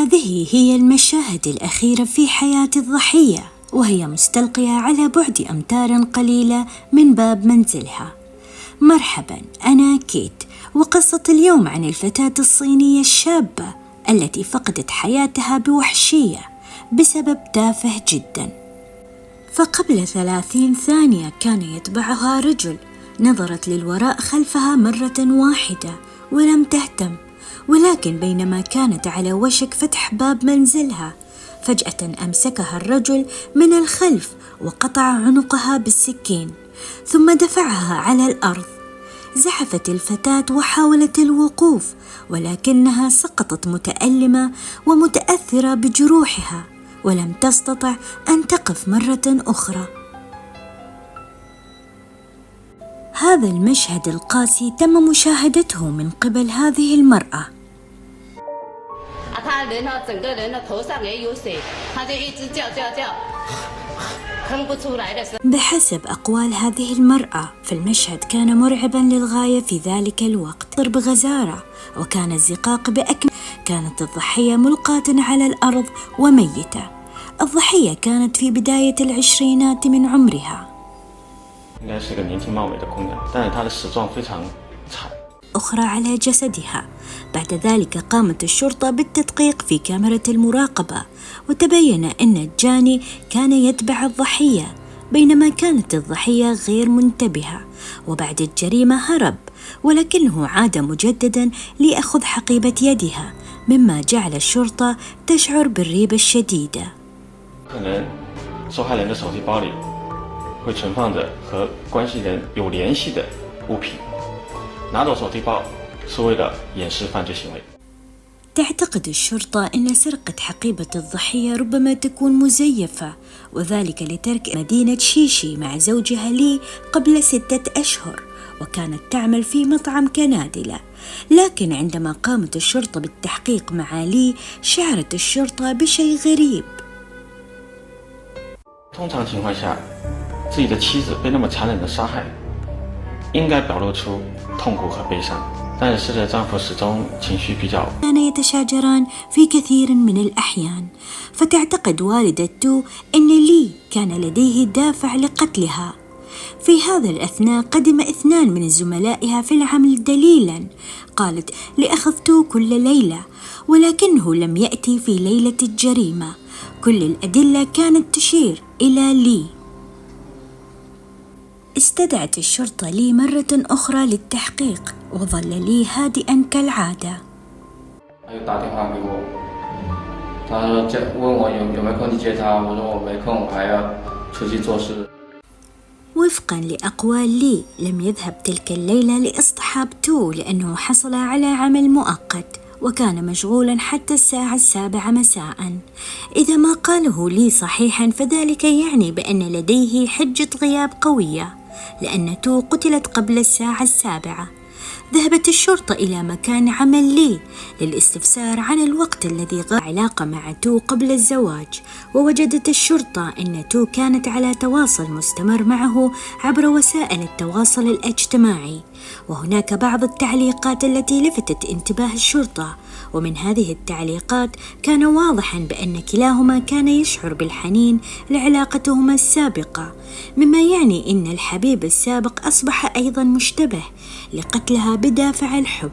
هذه هي المشاهد الأخيرة في حياة الضحية، وهي مستلقية على بعد أمتار قليلة من باب منزلها. مرحبا، أنا كيت، وقصة اليوم عن الفتاة الصينية الشابة التي فقدت حياتها بوحشية بسبب تافه جدا. فقبل 30 ثانية كان يتبعها رجل، نظرت للوراء خلفها مرة واحدة ولم تهتم، ولكن بينما كانت على وشك فتح باب منزلها فجأة أمسكها الرجل من الخلف وقطع عنقها بالسكين، ثم دفعها على الأرض. زحفت الفتاة وحاولت الوقوف، ولكنها سقطت متألمة ومتأثرة بجروحها، ولم تستطع أن تقف مرة أخرى. هذا المشهد القاسي تم مشاهدته من قبل هذه المرأة. بحسب أقوال هذه المرأة، فالمشهد كان مرعبا للغاية في ذلك الوقت بغزارة، وكان الزقاق بأكمله. كانت الضحية ملقاة على الأرض وميتة. الضحية كانت في بداية العشرينات من عمرها. أخرى على جسدها. بعد ذلك قامت الشرطة بالتدقيق في كاميرا المراقبة، وتبين أن الجاني كان يتبع الضحية بينما كانت الضحية غير منتبهة، وبعد الجريمة هرب، ولكنه عاد مجددا ليأخذ حقيبة يدها، مما جعل الشرطة تشعر بالريبة الشديدة. تعتقد الشرطة أن سرقة حقيبة الضحية ربما تكون مزيفة، وذلك لترك مدينة شيشي مع زوجها لي قبل 6 أشهر، وكانت تعمل في مطعم كنادلة. لكن عندما قامت الشرطة بالتحقيق مع لي شعرت الشرطة بشيء غريب. كان يتشاجران في كثير من الأحيان، فتعتقد والدة تو أن لي كان لديه دافع لقتلها. في هذا الأثناء قدم 2 من زملائها في العمل دليلا. قالت لأخذته كل ليلة، ولكنه لم يأتي في ليلة الجريمة. كل الأدلة كانت تشير إلى لي. استدعت الشرطة لي مرة أخرى للتحقيق، وظل لي هادئا كالعادة. وفقا لأقوال لي، لم يذهب تلك الليلة لاصطحاب تو لأنه حصل على عمل مؤقت، وكان مشغولا حتى الساعة 7 مساء. إذا ما قاله لي صحيحا فذلك يعني بأن لديه حجة غياب قوية، لأن تو قتلت قبل الساعة 7. ذهبت الشرطة إلى مكان عمل لي للاستفسار عن الوقت الذي غاب علاقة مع تو قبل الزواج، ووجدت الشرطة أن تو كانت على تواصل مستمر معه عبر وسائل التواصل الاجتماعي. وهناك بعض التعليقات التي لفتت انتباه الشرطة، ومن هذه التعليقات كان واضحا بأن كلاهما كان يشعر بالحنين لعلاقتهما السابقة، مما يعني أن الحبيب السابق أصبح أيضا مشتبه لقتلها بدافع الحب.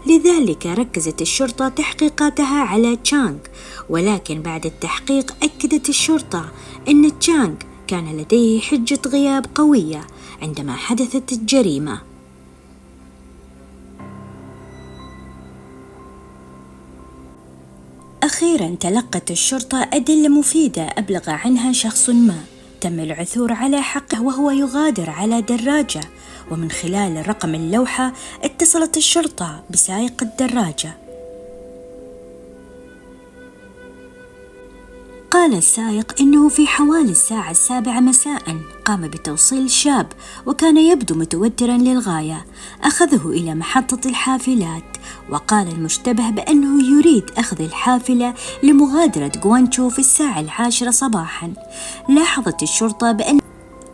لذلك ركزت الشرطة تحقيقاتها على تشانغ، ولكن بعد التحقيق أكدت الشرطة أن تشانغ كان لديه حجة غياب قوية عندما حدثت الجريمة. أخيرا تلقت الشرطة أدلة مفيدة أبلغ عنها شخص ما تم العثور على حقه وهو يغادر على دراجة، ومن خلال رقم اللوحة اتصلت الشرطة بسائق الدراجة. قال السائق إنه في حوالي الساعة 7 مساء قام بتوصيل شاب وكان يبدو متوترا للغاية. أخذه إلى محطة الحافلات، وقال المشتبه بأنه يريد أخذ الحافلة لمغادرة غوانشو في الساعة 10 صباحا. لاحظت الشرطة بأن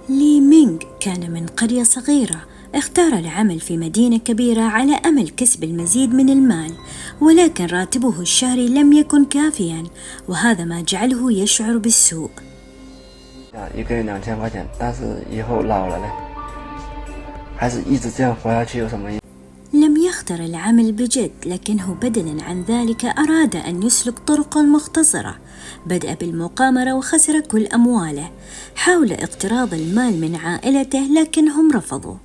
لي مينغ كان من قرية صغيرة، اختار العمل في مدينة كبيرة على أمل كسب المزيد من المال، ولكن راتبه الشهري لم يكن كافيا، وهذا ما جعله يشعر بالسوء. 一个月2000块钱，但是以后老了呢，还是一直这样活下去有什么意义？ لم يختر العمل بجد، لكنه بدلا عن ذلك أراد أن يسلك طرقا مختصرة. بدأ بالمقامرة وخسر كل أمواله. حاول اقتراض المال من عائلته لكنهم رفضوا.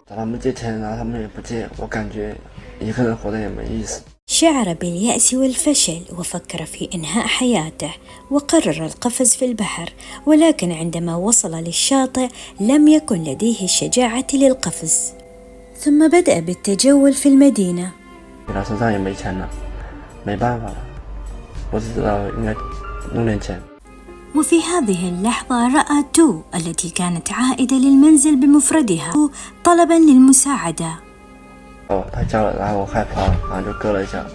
找他们借钱，然后他们也不借，我感觉一个人活得也没意思。 شعر باليأس والفشل وفكر في إنهاء حياته، وقرر القفز في البحر، ولكن عندما وصل للشاطئ لم يكن لديه الشجاعة للقفز. ثم بدأ بالتجول في المدينة. 他身上也没钱了，没办法了，我只知道应该弄点钱。 وفي هذه اللحظة رأى تو التي كانت عائدة للمنزل بمفردها طلبا للمساعدة. 他叫了，然后我害怕，然后就割了一下。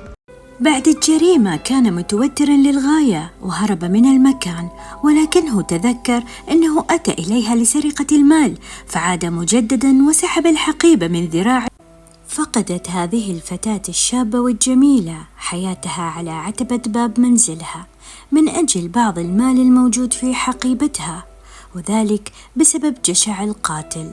بعد الجريمة كان متوترا للغاية وهرب من المكان، ولكنه تذكر أنه أتى إليها لسرقة المال، فعاد مجددا وسحب الحقيبة من ذراعه. فقدت هذه الفتاة الشابة والجميلة حياتها على عتبة باب منزلها من أجل بعض المال الموجود في حقيبتها، وذلك بسبب جشع القاتل.